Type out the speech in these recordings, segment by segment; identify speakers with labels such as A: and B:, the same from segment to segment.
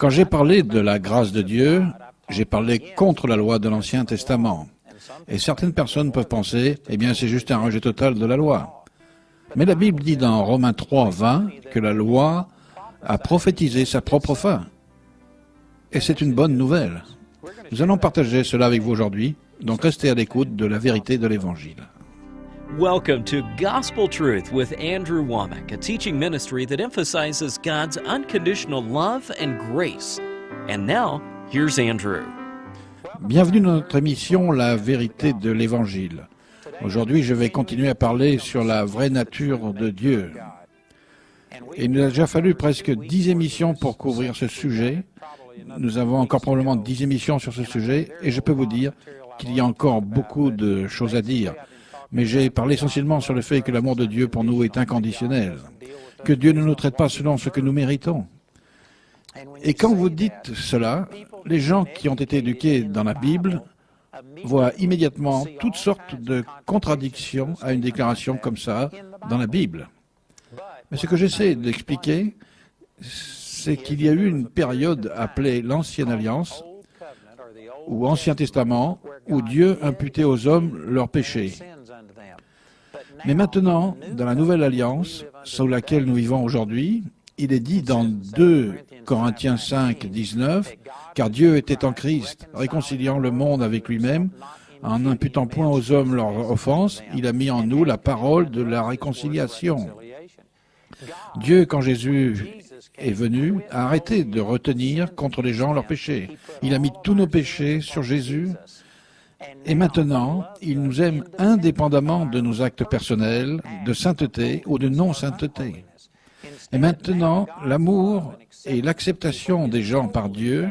A: Quand j'ai parlé de la grâce de Dieu, j'ai parlé contre la loi de l'Ancien Testament. Et certaines personnes peuvent penser, eh bien, c'est juste un rejet total de la loi. Mais la Bible dit dans Romains 3, 20 que la loi a prophétisé sa propre fin. Et c'est une bonne nouvelle. Nous allons partager cela avec vous aujourd'hui, donc restez à l'écoute de la vérité de l'Évangile.
B: Welcome to Gospel Truth with Andrew Womack, a teaching ministry that emphasizes God's unconditional love and grace. And now, here's Andrew.
A: Bienvenue dans notre émission La vérité de l'Évangile. Aujourd'hui, je vais continuer à parler sur la vraie nature de Dieu. Et il nous a déjà fallu presque 10 émissions pour couvrir ce sujet. Nous avons encore probablement 10 émissions sur ce sujet et je peux vous dire qu'il y a encore beaucoup de choses à dire. Mais j'ai parlé essentiellement sur le fait que l'amour de Dieu pour nous est inconditionnel, que Dieu ne nous traite pas selon ce que nous méritons. Et quand vous dites cela, les gens qui ont été éduqués dans la Bible voient immédiatement toutes sortes de contradictions à une déclaration comme ça dans la Bible. Mais ce que j'essaie d'expliquer, c'est qu'il y a eu une période appelée l'Ancienne Alliance, ou Ancien Testament, où Dieu imputait aux hommes leurs péchés. Mais maintenant, dans la Nouvelle Alliance, sous laquelle nous vivons aujourd'hui, il est dit dans 2 Corinthiens 5, 19, « Car Dieu était en Christ, réconciliant le monde avec lui-même, en n'imputant point aux hommes leurs offenses, il a mis en nous la parole de la réconciliation. » Dieu, quand Jésus est venu, a arrêté de retenir contre les gens leurs péchés. Il a mis tous nos péchés sur Jésus. Et maintenant, il nous aime indépendamment de nos actes personnels, de sainteté ou de non-sainteté. Et maintenant, l'amour et l'acceptation des gens par Dieu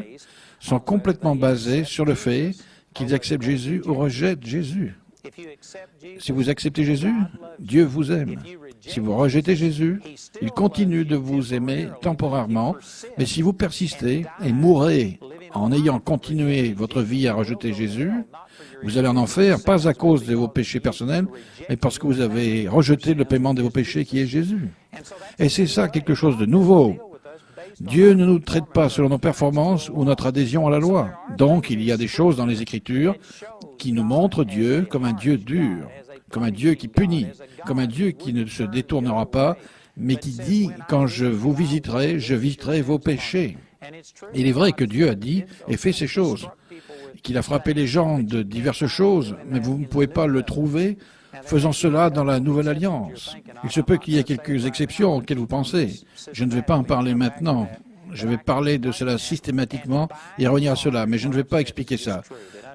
A: sont complètement basés sur le fait qu'ils acceptent Jésus ou rejettent Jésus. Si vous acceptez Jésus, Dieu vous aime. Si vous rejetez Jésus, il continue de vous aimer temporairement, mais si vous persistez et mourrez en ayant continué votre vie à rejeter Jésus, vous allez en enfer, pas à cause de vos péchés personnels, mais parce que vous avez rejeté le paiement de vos péchés qui est Jésus. Et c'est ça quelque chose de nouveau. Dieu ne nous traite pas selon nos performances ou notre adhésion à la loi. Donc, il y a des choses dans les Écritures qui nous montrent Dieu comme un Dieu dur, comme un Dieu qui punit, comme un Dieu qui ne se détournera pas, mais qui dit, quand je vous visiterai, je visiterai vos péchés. Il est vrai que Dieu a dit et fait ces choses, qu'il a frappé les gens de diverses choses, mais vous ne pouvez pas le trouver faisant cela dans la Nouvelle Alliance. Il se peut qu'il y ait quelques exceptions auxquelles vous pensez. Je ne vais pas en parler maintenant. Je vais parler de cela systématiquement et revenir à cela, mais je ne vais pas expliquer ça.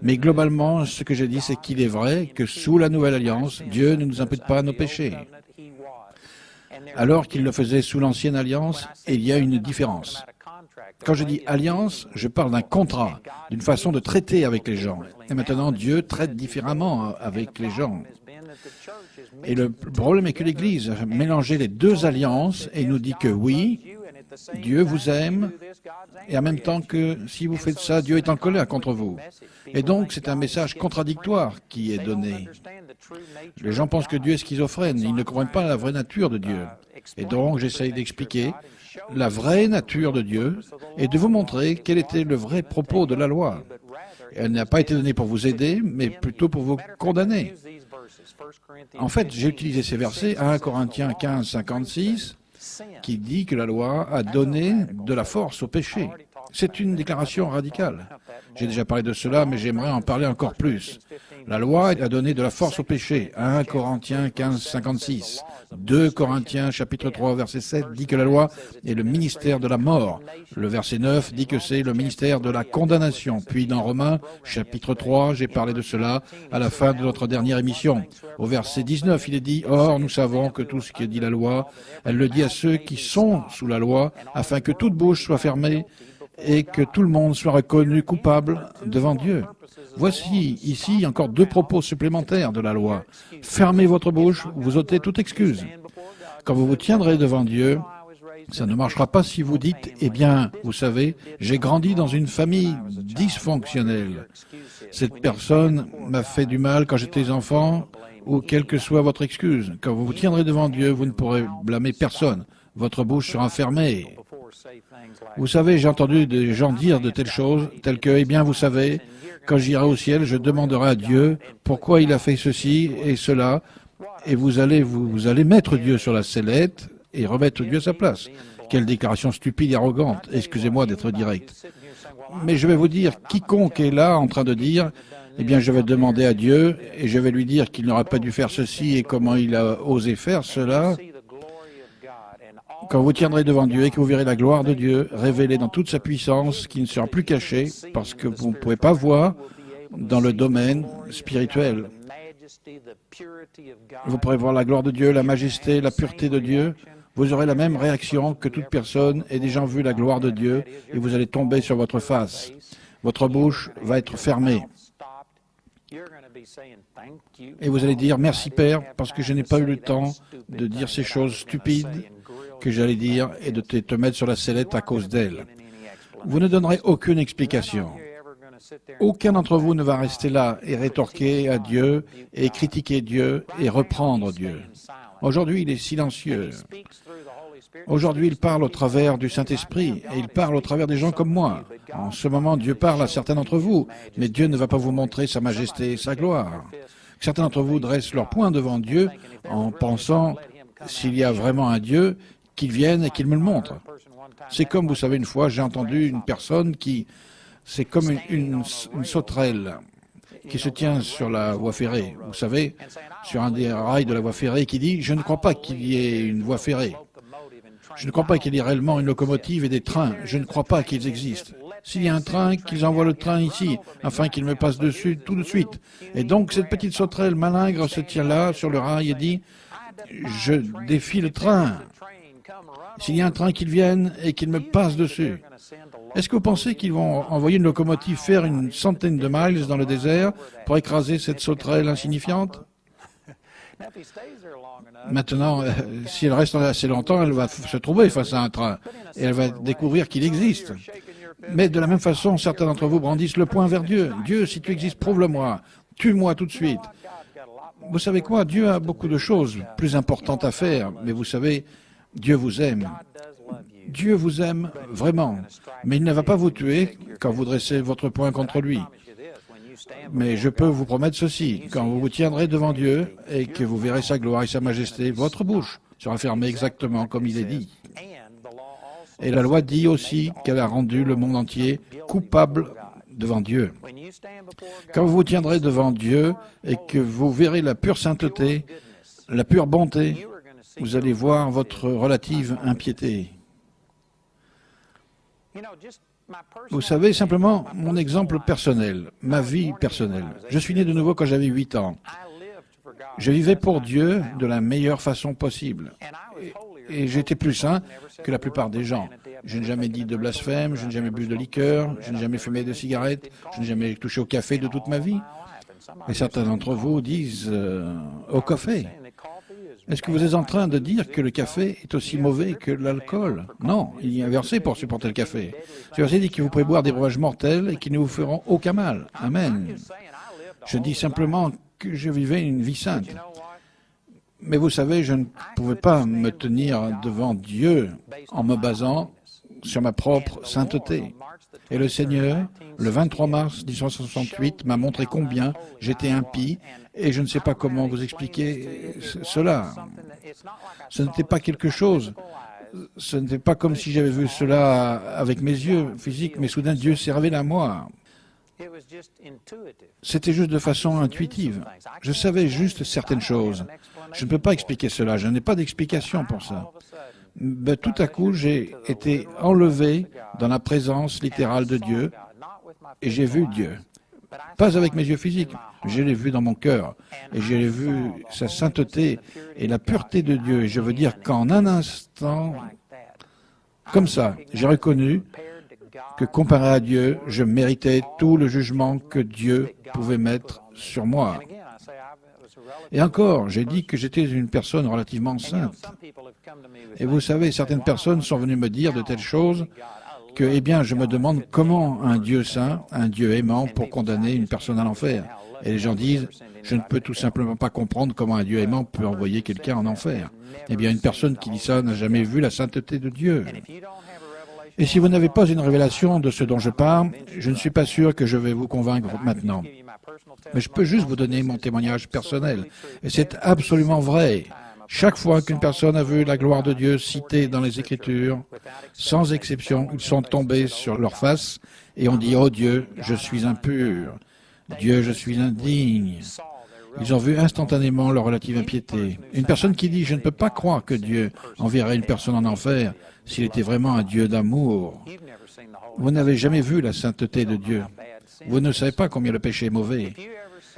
A: Mais globalement, ce que j'ai dit, c'est qu'il est vrai que sous la Nouvelle Alliance, Dieu ne nous impute pas nos péchés. Alors qu'il le faisait sous l'Ancienne Alliance, il y a une différence. Quand je dis alliance, je parle d'un contrat, d'une façon de traiter avec les gens. Et maintenant, Dieu traite différemment avec les gens. Et le problème est que l'Église a mélangé les deux alliances et nous dit que oui, Dieu vous aime, et en même temps que si vous faites ça, Dieu est en colère contre vous. Et donc, c'est un message contradictoire qui est donné. Les gens pensent que Dieu est schizophrène, ils ne comprennent pas la vraie nature de Dieu. Et donc, j'essaye d'expliquer la vraie nature de Dieu et de vous montrer quel était le vrai propos de la loi. Elle n'a pas été donnée pour vous aider, mais plutôt pour vous condamner. En fait, j'ai utilisé ces versets, 1 Corinthiens 15, 56, qui dit que la loi a donné de la force au péché. C'est une déclaration radicale. J'ai déjà parlé de cela, mais j'aimerais en parler encore plus. La loi a donné de la force au péché. 1 Corinthiens 15, 56. 2 Corinthiens chapitre 3, verset 7 dit que la loi est le ministère de la mort. Le verset 9 dit que c'est le ministère de la condamnation. Puis dans Romains chapitre 3, j'ai parlé de cela à la fin de notre dernière émission. Au verset 19, il est dit « Or, nous savons que tout ce que dit la loi, elle le dit à ceux qui sont sous la loi, afin que toute bouche soit fermée et que tout le monde soit reconnu coupable devant Dieu. » Voici ici encore 2 propos supplémentaires de la loi. Fermez votre bouche, vous ôtez toute excuse. Quand vous vous tiendrez devant Dieu, ça ne marchera pas si vous dites « Eh bien, vous savez, j'ai grandi dans une famille dysfonctionnelle. Cette personne m'a fait du mal quand j'étais enfant » ou quelle que soit votre excuse. Quand vous vous tiendrez devant Dieu, vous ne pourrez blâmer personne. Votre bouche sera fermée. Vous savez, j'ai entendu des gens dire de telles choses, telles que, eh bien, vous savez, quand j'irai au ciel, je demanderai à Dieu pourquoi il a fait ceci et cela, et vous allez mettre Dieu sur la sellette et remettre Dieu à sa place. Quelle déclaration stupide et arrogante, excusez-moi d'être direct. Mais je vais vous dire, quiconque est là en train de dire, eh bien, je vais demander à Dieu et je vais lui dire qu'il n'aurait pas dû faire ceci et comment il a osé faire cela. Quand vous tiendrez devant Dieu et que vous verrez la gloire de Dieu révélée dans toute sa puissance, qui ne sera plus cachée parce que vous ne pouvez pas voir dans le domaine spirituel. Vous pourrez voir la gloire de Dieu, la majesté, la pureté de Dieu. Vous aurez la même réaction que toute personne ait déjà vu la gloire de Dieu et vous allez tomber sur votre face. Votre bouche va être fermée. Et vous allez dire, merci Père, parce que je n'ai pas eu le temps de dire ces choses stupides que j'allais dire et de te mettre sur la sellette à cause d'elles. Vous ne donnerez aucune explication. Aucun d'entre vous ne va rester là et rétorquer à Dieu et critiquer Dieu et reprendre Dieu. Aujourd'hui, il est silencieux. Aujourd'hui, il parle au travers du Saint-Esprit et il parle au travers des gens comme moi. En ce moment, Dieu parle à certains d'entre vous, mais Dieu ne va pas vous montrer sa majesté et sa gloire. Certains d'entre vous dressent leur poing devant Dieu en pensant, s'il y a vraiment un Dieu, qu'il vienne et qu'il me le montre. C'est comme, vous savez, une fois, j'ai entendu une personne qui... C'est comme une sauterelle qui se tient sur la voie ferrée, vous savez, sur un des rails de la voie ferrée, qui dit « Je ne crois pas qu'il y ait une voie ferrée. Je ne crois pas qu'il y ait réellement une locomotive et des trains. Je ne crois pas qu'ils existent. S'il y a un train, qu'ils envoient le train ici, afin qu'il me passe dessus tout de suite. » Et donc, cette petite sauterelle malingre se tient là, sur le rail, et dit « Je défie le train. S'il y a un train qu'il vienne et qu'il me passe dessus. » Est-ce que vous pensez qu'ils vont envoyer une locomotive faire une centaine de miles dans le désert pour écraser cette sauterelle insignifiante? Maintenant, si elle reste assez longtemps, elle va se trouver face à un train et elle va découvrir qu'il existe. Mais de la même façon, certains d'entre vous brandissent le poing vers Dieu. Dieu, si tu existes, prouve-le-moi. Tue-moi tout de suite. Vous savez quoi? Dieu a beaucoup de choses plus importantes à faire, mais vous savez, Dieu vous aime. Dieu vous aime vraiment, mais il ne va pas vous tuer quand vous dressez votre poing contre lui. Mais je peux vous promettre ceci, quand vous vous tiendrez devant Dieu et que vous verrez sa gloire et sa majesté, votre bouche sera fermée exactement comme il est dit. Et la loi dit aussi qu'elle a rendu le monde entier coupable devant Dieu. Quand vous vous tiendrez devant Dieu et que vous verrez la pure sainteté, la pure bonté, vous allez voir votre relative impiété. Vous savez, simplement, mon exemple personnel, ma vie personnelle. Je suis né de nouveau quand j'avais 8 ans. Je vivais pour Dieu de la meilleure façon possible. Et j'étais plus saint que la plupart des gens. Je n'ai jamais dit de blasphème, je n'ai jamais bu de liqueur, je n'ai jamais fumé de cigarettes, je n'ai jamais touché au café de toute ma vie. Et certains d'entre vous disent au café. Est-ce que vous êtes en train de dire que le café est aussi mauvais que l'alcool? Non, il y a un verset pour supporter le café. Ce verset dit que vous pouvez boire des breuvages mortels et qui ne vous feront aucun mal. Amen. Je dis simplement que je vivais une vie sainte. Mais vous savez, je ne pouvais pas me tenir devant Dieu en me basant sur ma propre sainteté. Et le Seigneur, le 23 mars 1968, m'a montré combien j'étais impie et je ne sais pas comment vous expliquer cela. Ce n'était pas quelque chose, ce n'était pas comme si j'avais vu cela avec mes yeux physiques, mais soudain Dieu s'est révélé à moi. C'était juste de façon intuitive. Je savais juste certaines choses. Je ne peux pas expliquer cela, je n'ai pas d'explication pour ça. Mais tout à coup, j'ai été enlevé dans la présence littérale de Dieu et j'ai vu Dieu. Pas avec mes yeux physiques, je l'ai vu dans mon cœur et j'ai vu sa sainteté et la pureté de Dieu. Et je veux dire qu'en un instant, comme ça, j'ai reconnu que comparé à Dieu, je méritais tout le jugement que Dieu pouvait mettre sur moi. Et encore, j'ai dit que j'étais une personne relativement sainte. Et vous savez, certaines personnes sont venues me dire de telles choses que, eh bien, je me demande comment un Dieu saint, un Dieu aimant, pour condamner une personne à l'enfer. Et les gens disent, je ne peux tout simplement pas comprendre comment un Dieu aimant peut envoyer quelqu'un en enfer. Eh bien, une personne qui dit ça n'a jamais vu la sainteté de Dieu. Et si vous n'avez pas une révélation de ce dont je parle, je ne suis pas sûr que je vais vous convaincre maintenant. Mais je peux juste vous donner mon témoignage personnel. Et c'est absolument vrai. Chaque fois qu'une personne a vu la gloire de Dieu citée dans les Écritures, sans exception, ils sont tombés sur leur face et ont dit « Oh Dieu, je suis impur. Dieu, je suis indigne. » Ils ont vu instantanément leur relative impiété. Une personne qui dit « Je ne peux pas croire que Dieu enverrait une personne en enfer s'il était vraiment un Dieu d'amour. » Vous n'avez jamais vu la sainteté de Dieu. Vous ne savez pas combien le péché est mauvais.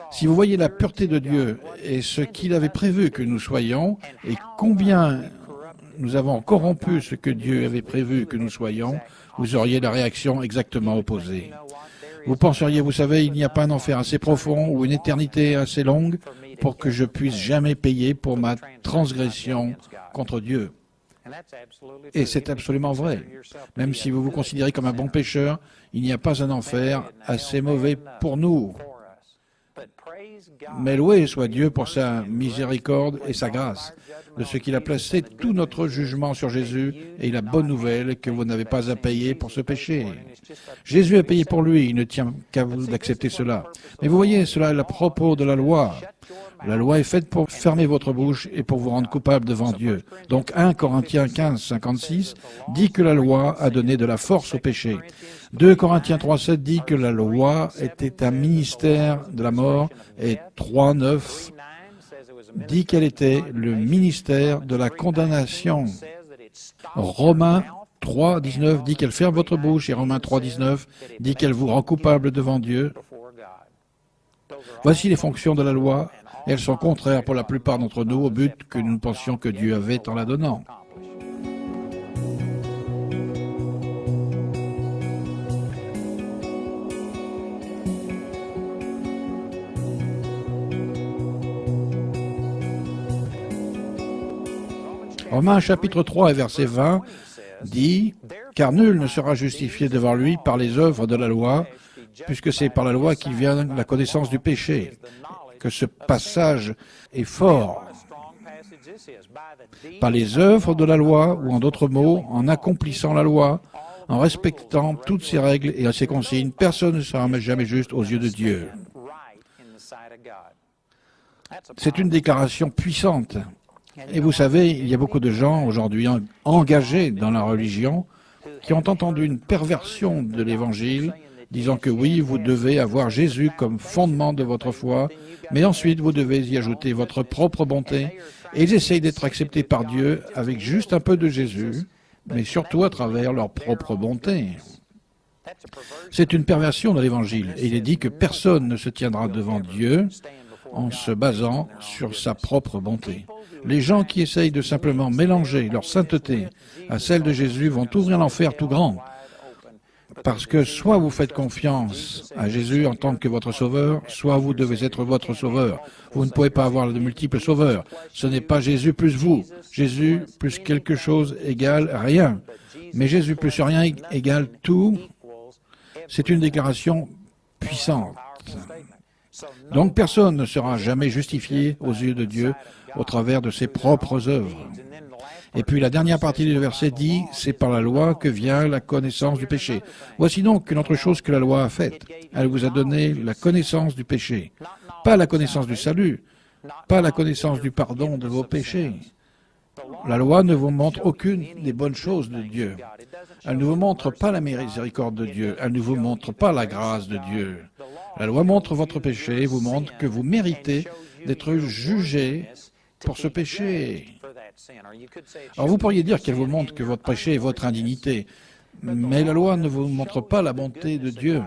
A: Si vous voyez la pureté de Dieu et ce qu'il avait prévu que nous soyons et combien nous avons corrompu ce que Dieu avait prévu que nous soyons, vous auriez la réaction exactement opposée. Vous penseriez, vous savez, il n'y a pas un enfer assez profond ou une éternité assez longue pour que je puisse jamais payer pour ma transgression contre Dieu. Et c'est absolument vrai. Même si vous vous considérez comme un bon pécheur, il n'y a pas un enfer assez mauvais pour nous. Mais loué soit Dieu pour sa miséricorde et sa grâce, de ce qu'il a placé tout notre jugement sur Jésus et la bonne nouvelle que vous n'avez pas à payer pour ce péché. Jésus a payé pour lui, il ne tient qu'à vous d'accepter cela. Mais vous voyez, cela est à propos de la loi. La loi est faite pour fermer votre bouche et pour vous rendre coupable devant Dieu. Donc 1 Corinthiens 15, 56 dit que la loi a donné de la force au péché. 2 Corinthiens 3, 7 dit que la loi était un ministère de la mort et 3, 9 dit qu'elle était le ministère de la condamnation. Romains 3, 19 dit qu'elle ferme votre bouche et Romains 3, 19 dit qu'elle vous rend coupable devant Dieu. Voici les fonctions de la loi. Elles sont contraires pour la plupart d'entre nous au but que nous pensions que Dieu avait en la donnant. Romains chapitre 3 et verset 20 dit « Car nul ne sera justifié devant lui par les œuvres de la loi, puisque c'est par la loi qu'il vient la connaissance du péché. » Que ce passage est fort. Par les œuvres de la loi, ou en d'autres mots, en accomplissant la loi, en respectant toutes ses règles et ses consignes, personne ne sera jamais juste aux yeux de Dieu. C'est une déclaration puissante. Et vous savez, il y a beaucoup de gens aujourd'hui engagés dans la religion qui ont entendu une perversion de l'Évangile, disant que oui, vous devez avoir Jésus comme fondement de votre foi, mais ensuite vous devez y ajouter votre propre bonté, et ils essayent d'être acceptés par Dieu avec juste un peu de Jésus, mais surtout à travers leur propre bonté. C'est une perversion de l'Évangile, et il est dit que personne ne se tiendra devant Dieu en se basant sur sa propre bonté. Les gens qui essayent de simplement mélanger leur sainteté à celle de Jésus vont ouvrir l'enfer tout grand. Parce que soit vous faites confiance à Jésus en tant que votre sauveur, soit vous devez être votre sauveur. Vous ne pouvez pas avoir de multiples sauveurs. Ce n'est pas Jésus plus vous. Jésus plus quelque chose égale rien. Mais Jésus plus rien égale tout. C'est une déclaration puissante. Donc personne ne sera jamais justifié aux yeux de Dieu au travers de ses propres œuvres. Et puis la dernière partie du verset dit, c'est par la loi que vient la connaissance du péché. Voici donc une autre chose que la loi a faite. Elle vous a donné la connaissance du péché. Pas la connaissance du salut, pas la connaissance du pardon de vos péchés. La loi ne vous montre aucune des bonnes choses de Dieu. Elle ne vous montre pas la miséricorde de Dieu. Elle ne vous montre pas la grâce de Dieu. La loi montre votre péché, vous montre que vous méritez d'être jugé pour ce péché. Alors vous pourriez dire qu'elle vous montre que votre péché est votre indignité, mais la loi ne vous montre pas la bonté de Dieu.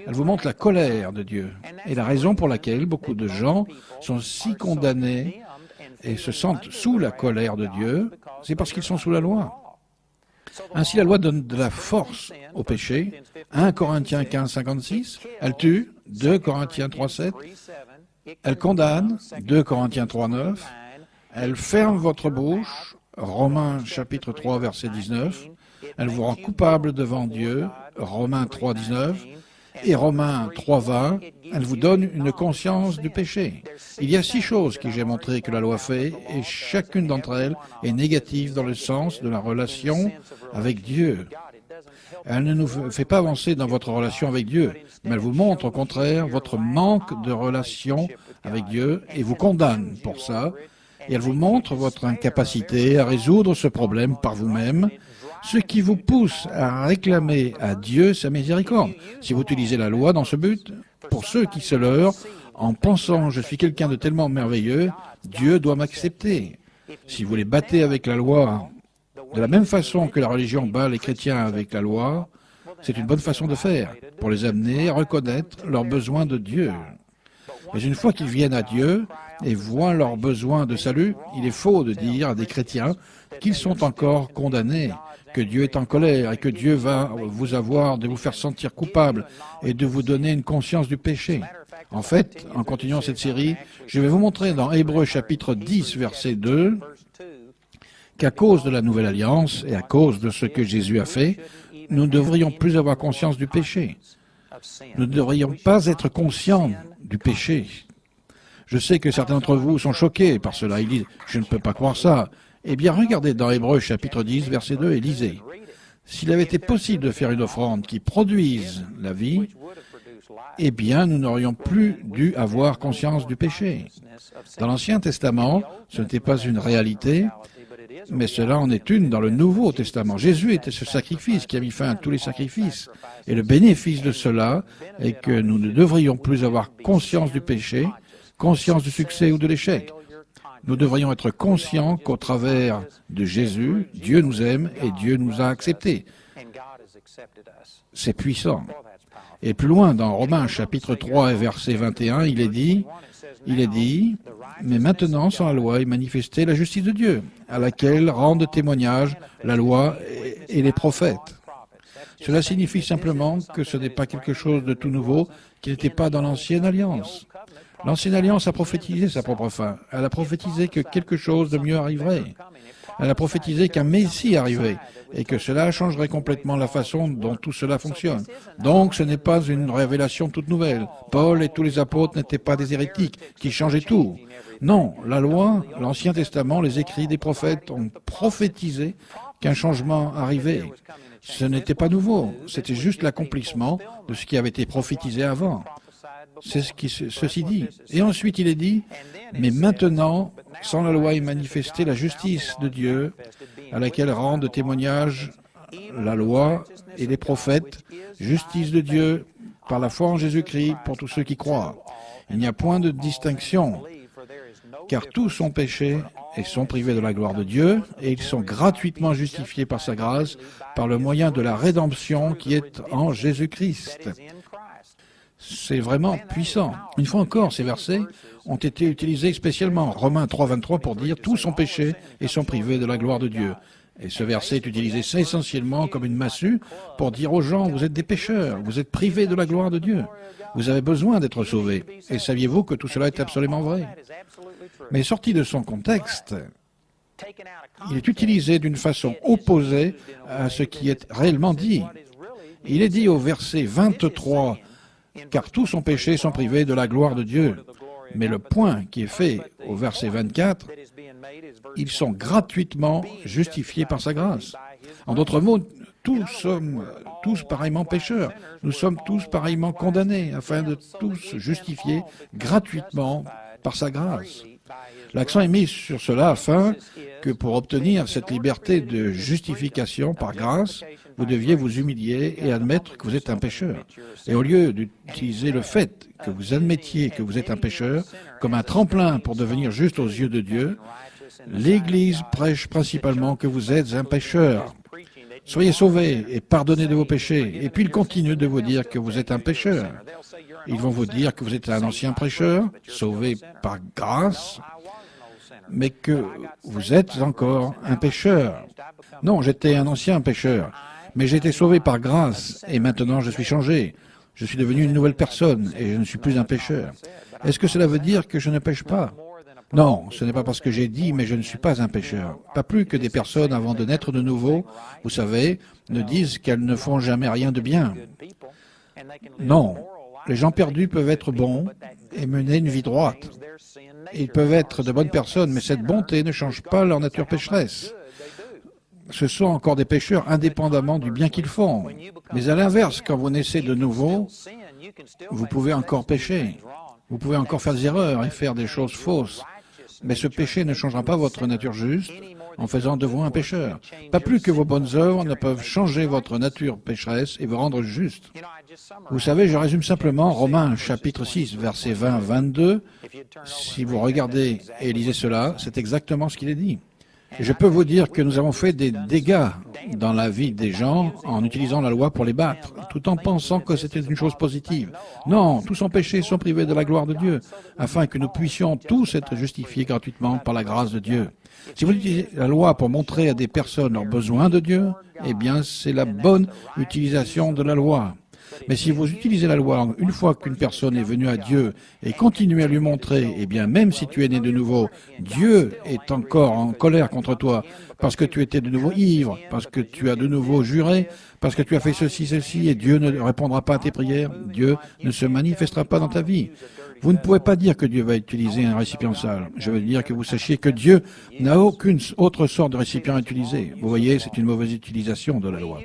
A: Elle vous montre la colère de Dieu. Et la raison pour laquelle beaucoup de gens sont si condamnés et se sentent sous la colère de Dieu, c'est parce qu'ils sont sous la loi. Ainsi, la loi donne de la force au péché. 1 Corinthiens 15, 56, elle tue. 2 Corinthiens 3, 7, elle condamne. 2 Corinthiens 3, 9, elle ferme votre bouche. Romains chapitre 3, verset 19, elle vous rend coupable devant Dieu. Romains 3, 19, et Romains 3, 20, elle vous donne une conscience du péché. Il y a 6 choses que j'ai montré que la loi fait, et chacune d'entre elles est négative dans le sens de la relation avec Dieu. Elle ne nous fait pas avancer dans votre relation avec Dieu, mais elle vous montre au contraire votre manque de relation avec Dieu et vous condamne pour ça. Et elle vous montre votre incapacité à résoudre ce problème par vous-même, ce qui vous pousse à réclamer à Dieu sa miséricorde. Si vous utilisez la loi dans ce but, pour ceux qui se leurrent, en pensant « je suis quelqu'un de tellement merveilleux, Dieu doit m'accepter ». Si vous les battez avec la loi, de la même façon que la religion bat les chrétiens avec la loi, c'est une bonne façon de faire, pour les amener à reconnaître leurs besoins de Dieu. Mais une fois qu'ils viennent à Dieu et voient leurs besoins de salut, il est faux de dire à des chrétiens qu'ils sont encore condamnés, que Dieu est en colère et que Dieu va vous avoir de vous faire sentir coupable et de vous donner une conscience du péché. En fait, en continuant cette série, je vais vous montrer dans Hébreux chapitre 10, verset 2, qu'à cause de la nouvelle alliance et à cause de ce que Jésus a fait, nous ne devrions plus avoir conscience du péché. Nous ne devrions pas être conscients du péché. Je sais que certains d'entre vous sont choqués par cela. Ils disent « je ne peux pas croire ça ». Eh bien, regardez dans Hébreux chapitre 10, verset 2 et lisez. S'il avait été possible de faire une offrande qui produise la vie, eh bien, nous n'aurions plus dû avoir conscience du péché. Dans l'Ancien Testament, ce n'était pas une réalité, mais cela en est une dans le Nouveau Testament. Jésus était ce sacrifice qui a mis fin à tous les sacrifices. Et le bénéfice de cela est que nous ne devrions plus avoir conscience du péché, conscience du succès ou de l'échec. Nous devrions être conscients qu'au travers de Jésus, Dieu nous aime et Dieu nous a acceptés. C'est puissant. Et plus loin, dans Romains chapitre 3 et verset 21, il est dit, mais maintenant, sans la loi, est manifestée la justice de Dieu, à laquelle rendent témoignage la loi et les prophètes. Cela signifie simplement que ce n'est pas quelque chose de tout nouveau qui n'était pas dans l'Ancienne Alliance. L'Ancienne Alliance a prophétisé sa propre fin. Elle a prophétisé que quelque chose de mieux arriverait. Elle a prophétisé qu'un Messie arriverait et que cela changerait complètement la façon dont tout cela fonctionne. Donc ce n'est pas une révélation toute nouvelle. Paul et tous les apôtres n'étaient pas des hérétiques qui changeaient tout. Non, la loi, l'Ancien Testament, les écrits des prophètes ont prophétisé qu'un changement arrivait. Ce n'était pas nouveau, c'était juste l'accomplissement de ce qui avait été prophétisé avant. C'est ce qui ceci dit. Et ensuite il est dit, mais maintenant, sans la loi est manifestée la justice de Dieu, à laquelle rendent témoignage la loi et les prophètes, justice de Dieu par la foi en Jésus-Christ pour tous ceux qui croient. Il n'y a point de distinction, car tous sont péchés et sont privés de la gloire de Dieu, et ils sont gratuitement justifiés par sa grâce, par le moyen de la rédemption qui est en Jésus-Christ. C'est vraiment puissant. Une fois encore, ces versets ont été utilisés spécialement. Romains 3, 23 pour dire « Tous sont péchés et sont privés de la gloire de Dieu ». Et ce verset est utilisé essentiellement comme une massue pour dire aux gens « Vous êtes des pécheurs, vous êtes privés de la gloire de Dieu. Vous avez besoin d'être sauvés. » Et saviez-vous que tout cela est absolument vrai? Mais sorti de son contexte, il est utilisé d'une façon opposée à ce qui est réellement dit. Il est dit au verset 23 « Car tous sont péchés, sont privés de la gloire de Dieu. » Mais le point qui est fait au verset 24, ils sont gratuitement justifiés par sa grâce. En d'autres mots, tous sommes tous pareillement pécheurs. Nous sommes tous pareillement condamnés afin de tous justifier gratuitement par sa grâce. L'accent est mis sur cela afin que pour obtenir cette liberté de justification par grâce, vous deviez vous humilier et admettre que vous êtes un pécheur. Et au lieu d'utiliser le fait que vous admettiez que vous êtes un pécheur comme un tremplin pour devenir juste aux yeux de Dieu, l'Église prêche principalement que vous êtes un pécheur. Soyez sauvés et pardonnés de vos péchés. Et puis ils continuent de vous dire que vous êtes un pécheur. Ils vont vous dire que vous êtes un ancien pécheur, sauvé par grâce, mais que vous êtes encore un pécheur. Non, j'étais un ancien pécheur, mais j'ai été sauvé par grâce, et maintenant je suis changé. Je suis devenu une nouvelle personne, et je ne suis plus un pécheur. Est-ce que cela veut dire que je ne pêche pas? Non, ce n'est pas parce que j'ai dit, mais je ne suis pas un pécheur. Pas plus que des personnes, avant de naître de nouveau, vous savez, ne disent qu'elles ne font jamais rien de bien. Non, les gens perdus peuvent être bons et mener une vie droite. Ils peuvent être de bonnes personnes, mais cette bonté ne change pas leur nature pécheresse. ce sont encore des pécheurs indépendamment du bien qu'ils font. Mais à l'inverse, quand vous naissez de nouveau, vous pouvez encore pécher. Vous pouvez encore faire des erreurs et faire des choses fausses. Mais ce péché ne changera pas votre nature juste en faisant de vous un pécheur. Pas plus que vos bonnes œuvres ne peuvent changer votre nature pécheresse et vous rendre juste. Vous savez, je résume simplement Romains chapitre 6, versets 20-22. Si vous regardez et lisez cela, c'est exactement ce qu'il est dit. Et je peux vous dire que nous avons fait des dégâts dans la vie des gens en utilisant la loi pour les battre, tout en pensant que c'était une chose positive. Non, tous ont péché, sont privés de la gloire de Dieu, afin que nous puissions tous être justifiés gratuitement par la grâce de Dieu. Si vous utilisez la loi pour montrer à des personnes leurs besoins de Dieu, eh bien, c'est la bonne utilisation de la loi. Mais si vous utilisez la loi une fois qu'une personne est venue à Dieu et continuez à lui montrer, eh bien, même si tu es né de nouveau, Dieu est encore en colère contre toi parce que tu étais de nouveau ivre, parce que tu as de nouveau juré, parce que tu as fait ceci, et Dieu ne répondra pas à tes prières, Dieu ne se manifestera pas dans ta vie. Vous ne pouvez pas dire que Dieu va utiliser un récipient sale. Je veux dire que vous sachiez que Dieu n'a aucune autre sorte de récipient à utiliser. Vous voyez, c'est une mauvaise utilisation de la loi.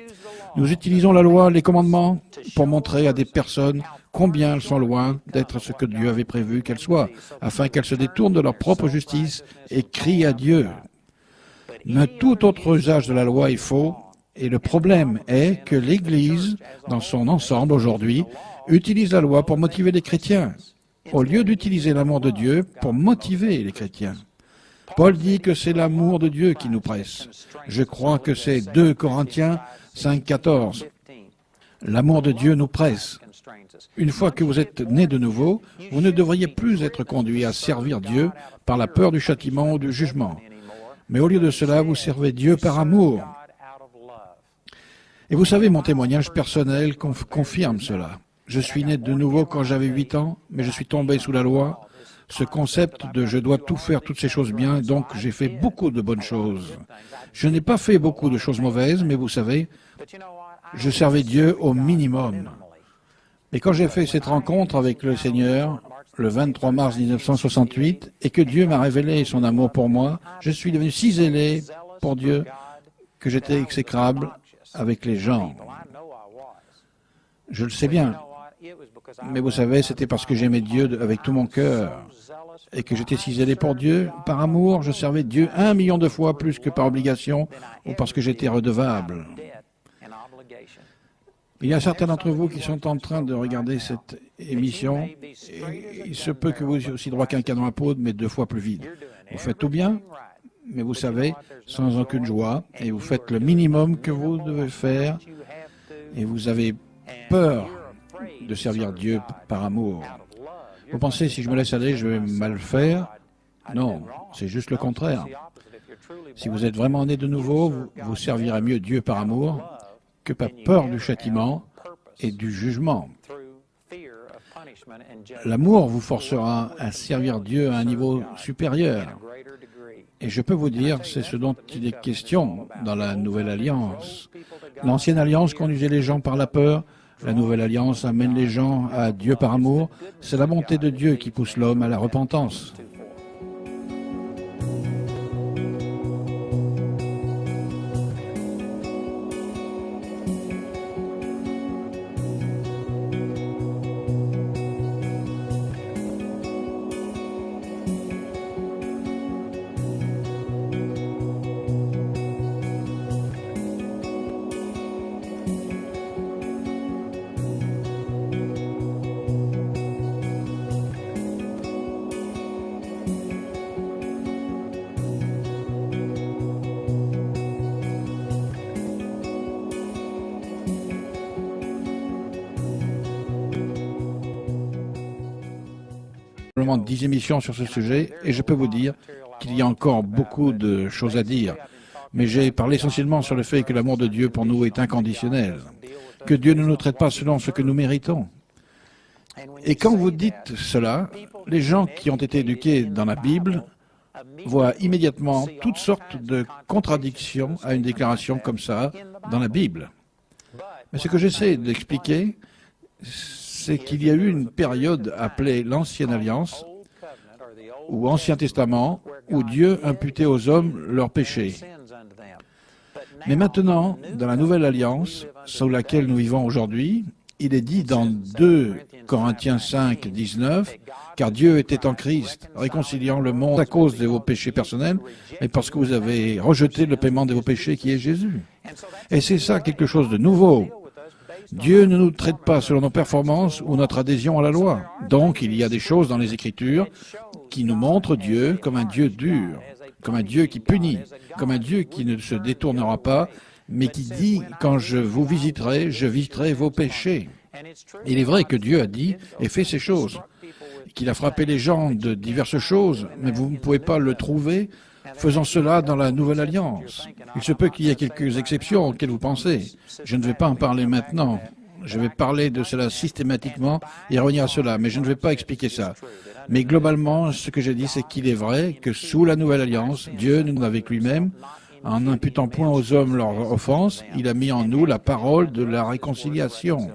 A: Nous utilisons la loi, les commandements, pour montrer à des personnes combien elles sont loin d'être ce que Dieu avait prévu qu'elles soient, afin qu'elles se détournent de leur propre justice et crient à Dieu. Mais tout autre usage de la loi est faux, et le problème est que l'Église, dans son ensemble aujourd'hui, utilise la loi pour motiver les chrétiens, au lieu d'utiliser l'amour de Dieu pour motiver les chrétiens. Paul dit que c'est l'amour de Dieu qui nous presse. Je crois que c'est 2 Corinthiens 5,14. L'amour de Dieu nous presse. Une fois que vous êtes né de nouveau, vous ne devriez plus être conduit à servir Dieu par la peur du châtiment ou du jugement. Mais au lieu de cela, vous servez Dieu par amour. Et vous savez, mon témoignage personnel confirme cela. Je suis né de nouveau quand j'avais 8 ans, mais je suis tombé sous la loi. Ce concept de « je dois tout faire, toutes ces choses bien », donc j'ai fait beaucoup de bonnes choses. Je n'ai pas fait beaucoup de choses mauvaises, mais vous savez, je servais Dieu au minimum. Et quand j'ai fait cette rencontre avec le Seigneur, le 23 mars 1968, et que Dieu m'a révélé son amour pour moi, je suis devenu si zélé pour Dieu que j'étais exécrable avec les gens. Je le sais bien. Mais vous savez, c'était parce que j'aimais Dieu avec tout mon cœur et que j'étais si zélé pour Dieu. Par amour, je servais Dieu 1 million de fois plus que par obligation ou parce que j'étais redevable. Il y a certains d'entre vous qui sont en train de regarder cette émission. Et il se peut que vous ayez aussi droit qu'un canon à poudre, mais 2 fois plus vide. Vous faites tout bien, mais vous savez, sans aucune joie, et vous faites le minimum que vous devez faire, et vous avez peur de servir Dieu par amour. Vous pensez, si je me laisse aller, je vais mal faire? Non, c'est juste le contraire. Si vous êtes vraiment né de nouveau, vous servirez mieux Dieu par amour que par peur du châtiment et du jugement. L'amour vous forcera à servir Dieu à un niveau supérieur. Et je peux vous dire, c'est ce dont il est question dans la Nouvelle Alliance. L'ancienne Alliance conduisait les gens par la peur. La Nouvelle Alliance amène les gens à Dieu par amour. C'est la bonté de Dieu qui pousse l'homme à la repentance. Probablement 10 émissions sur ce sujet et je peux vous dire qu'il y a encore beaucoup de choses à dire. Mais j'ai parlé essentiellement sur le fait que l'amour de Dieu pour nous est inconditionnel, que Dieu ne nous traite pas selon ce que nous méritons. Et quand vous dites cela, les gens qui ont été éduqués dans la Bible voient immédiatement toutes sortes de contradictions à une déclaration comme ça dans la Bible. Mais ce que j'essaie d'expliquer, c'est qu'il y a eu une période appelée l'Ancienne Alliance, ou Ancien Testament, où Dieu imputait aux hommes leurs péchés. Mais maintenant, dans la nouvelle alliance, sous laquelle nous vivons aujourd'hui, il est dit dans 2 Corinthiens 5, 19, « Car Dieu était en Christ, réconciliant le monde à cause de vos péchés personnels, mais parce que vous avez rejeté le paiement de vos péchés qui est Jésus. » Et c'est ça quelque chose de nouveau. Dieu ne nous traite pas selon nos performances ou notre adhésion à la loi. Donc, il y a des choses dans les Écritures qui nous montrent Dieu comme un Dieu dur, comme un Dieu qui punit, comme un Dieu qui ne se détournera pas, mais qui dit « Quand je vous visiterai, je visiterai vos péchés ». Il est vrai que Dieu a dit et fait ces choses, qu'il a frappé les gens de diverses choses, mais vous ne pouvez pas le trouver faisant cela dans la Nouvelle Alliance. Il se peut qu'il y ait quelques exceptions auxquelles vous pensez. Je ne vais pas en parler maintenant. Je vais parler de cela systématiquement et revenir à cela, mais je ne vais pas expliquer ça. Mais globalement, ce que j'ai dit, c'est qu'il est vrai que sous la Nouvelle Alliance, Dieu nous avec lui-même, en n'imputant point aux hommes leurs offenses, il a mis en nous la parole de la réconciliation.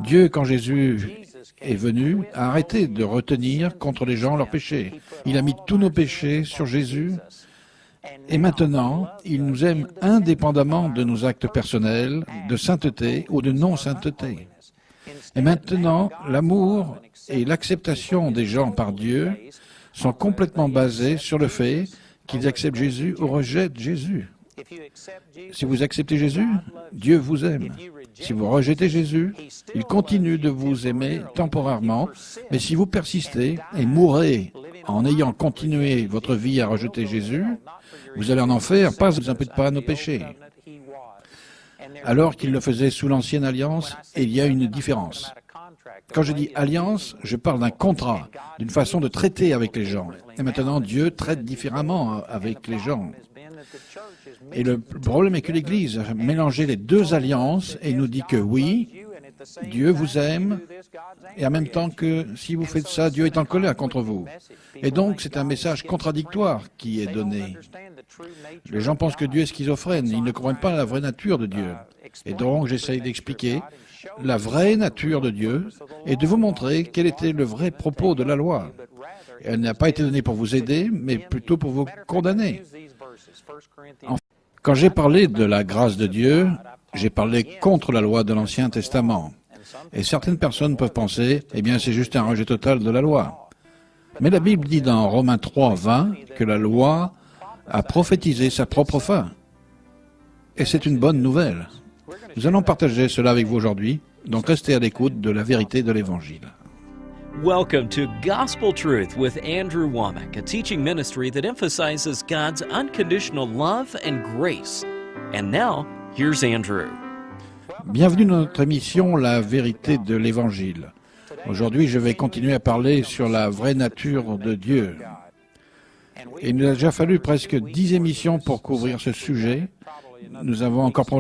A: Dieu, quand Jésus est venu, a arrêté de retenir contre les gens leurs péchés. Il a mis tous nos péchés sur Jésus. Et maintenant, il nous aime indépendamment de nos actes personnels, de sainteté ou de non-sainteté. Et maintenant, l'amour et l'acceptation des gens par Dieu sont complètement basés sur le fait qu'ils acceptent Jésus ou rejettent Jésus. Si vous acceptez Jésus, Dieu vous aime. Si vous rejetez Jésus, il continue de vous aimer temporairement, mais si vous persistez et mourrez en ayant continué votre vie à rejeter Jésus, vous allez en enfer, pas vous impute pas à nos péchés. Alors qu'il le faisait sous l'ancienne alliance, il y a une différence. Quand je dis alliance, je parle d'un contrat, d'une façon de traiter avec les gens. Et maintenant, Dieu traite différemment avec les gens. Et le problème est que l'Église a mélangé les deux alliances et nous dit que oui, Dieu vous aime, et en même temps que si vous faites ça, Dieu est en colère contre vous. Et donc, c'est un message contradictoire qui est donné. Les gens pensent que Dieu est schizophrène, ils ne comprennent pas la vraie nature de Dieu. Et donc, j'essaye d'expliquer la vraie nature de Dieu et de vous montrer quel était le vrai propos de la loi. Elle n'a pas été donnée pour vous aider, mais plutôt pour vous condamner. Quand j'ai parlé de la grâce de Dieu, j'ai parlé contre la loi de l'Ancien Testament. Et certaines personnes peuvent penser, eh bien, c'est juste un rejet total de la loi. Mais la Bible dit dans Romains 3, 20 que la loi a prophétisé sa propre fin. Et c'est une bonne nouvelle. Nous allons partager cela avec vous aujourd'hui, donc restez à l'écoute de la vérité de l'Évangile.
B: Welcome to Gospel Truth with Andrew Womack, a teaching ministry that emphasizes God's unconditional love and grace. And now, here's Andrew.
A: Bienvenue dans notre émission La vérité de l'Évangile. Aujourd'hui, je vais continuer à parler sur la vraie nature de Dieu. Et il nous a déjà fallu presque 10 émissions pour couvrir ce sujet. Nous avons encore